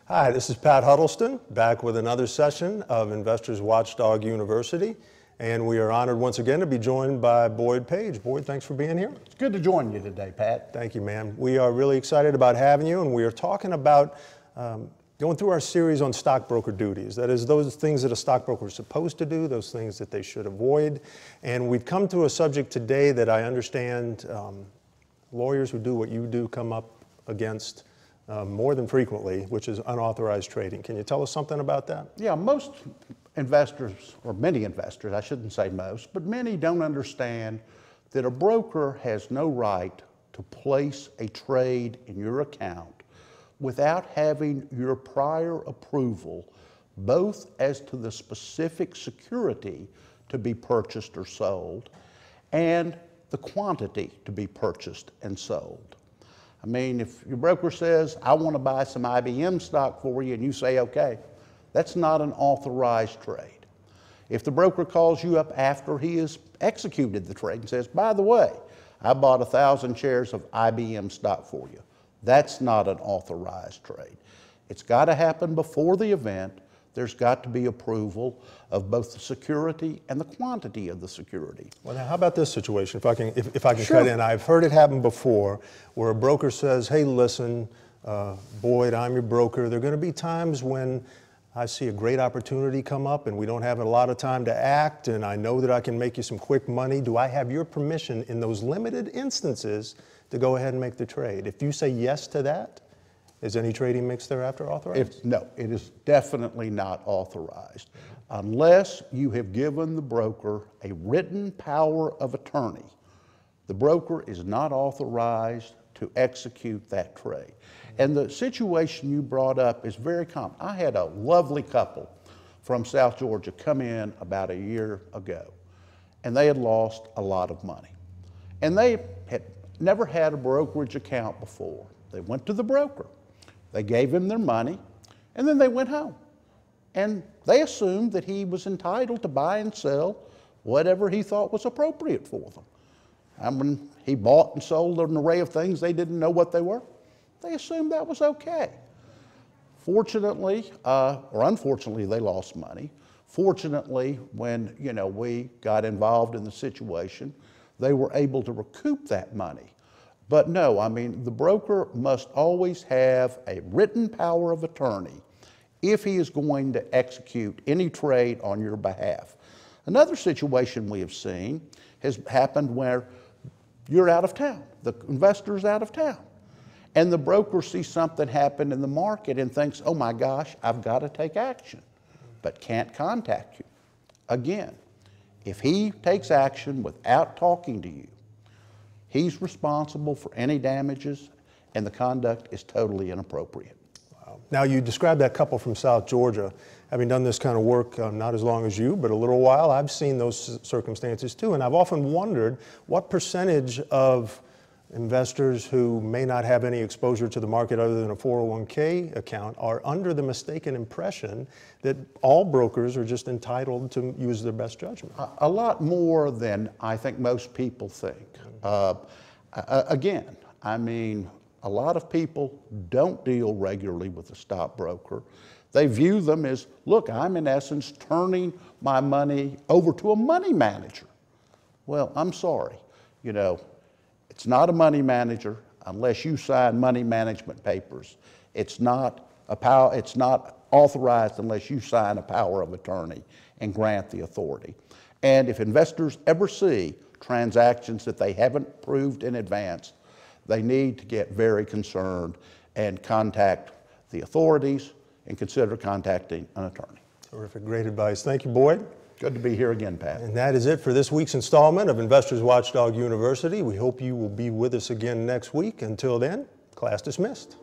Hi, this is Pat Huddleston, back with another session of Investors Watchdog University. And we are honored once again to be joined by Boyd Page. Boyd, thanks for being here. It's good to join you today, Pat. Thank you, man. We are really excited about having you, and we are talking about going through our series on stockbroker duties. That is, those things that a stockbroker is supposed to do, those things that they should avoid. And we've come to a subject today that I understand lawyers who do what you do come up against more than frequently, which is unauthorized trading. Can you tell us something about that? Yeah, most investors, or many investors, I shouldn't say most, but many don't understand that a broker has no right to place a trade in your account without having your prior approval, both as to the specific security to be purchased or sold and the quantity to be purchased and sold. I mean, if your broker says, I want to buy some IBM stock for you, and you say, okay, that's not an authorized trade. If the broker calls you up after he has executed the trade and says, by the way, I bought 1,000 shares of IBM stock for you, that's not an authorized trade. It's got to happen before the event. There's got to be approval of both the security and the quantity of the security. Well, now, how about this situation? If I can Sure. cut in, I've heard it happen before where a broker says, hey, listen, Boyd, I'm your broker. There are going to be times when I see a great opportunity come up and we don't have a lot of time to act, and I know that I can make you some quick money. Do I have your permission in those limited instances to go ahead and make the trade? If you say yes to that, is any trading mix thereafter authorized? No, it is definitely not authorized unless you have given the broker a written power of attorney. The broker is not authorized to execute that trade. And the situation you brought up is very common. I had a lovely couple from South Georgia come in about a year ago, and they had lost a lot of money. And they had never had a brokerage account before. They went to the broker. They gave him their money, and then they went home. And they assumed that he was entitled to buy and sell whatever he thought was appropriate for them. And when he bought and sold an array of things they didn't know what they were, they assumed that was okay. Fortunately, or unfortunately, they lost money. Fortunately, when we got involved in the situation, they were able to recoup that money. But no, I mean, the broker must always have a written power of attorney if he is going to execute any trade on your behalf. Another situation we have seen has happened where you're out of town, the investor's out of town, and the broker sees something happen in the market and thinks, oh my gosh, I've got to take action, but can't contact you. Again, if he takes action without talking to you, he's responsible for any damages, and the conduct is totally inappropriate. Wow. Now, you described that couple from South Georgia. Having done this kind of work, not as long as you, but a little while, I've seen those circumstances too. And I've often wondered what percentage of investors who may not have any exposure to the market other than a 401k account are under the mistaken impression that all brokers are just entitled to use their best judgment. A lot more than I think most people think. Again, I mean, a lot of people don't deal regularly with a stockbroker. They view them as, look, I'm in essence turning my money over to a money manager. Well, I'm sorry, it's not a money manager unless you sign money management papers. It's not authorized unless you sign a power of attorney and grant the authority. And if investors ever see transactions that they haven't proved in advance, they need to get very concerned and contact the authorities and consider contacting an attorney. Terrific, great advice. Thank you, Boyd. Good to be here again, Pat. And that is it for this week's installment of Investors Watchdog University. We hope you will be with us again next week. Until then, class dismissed.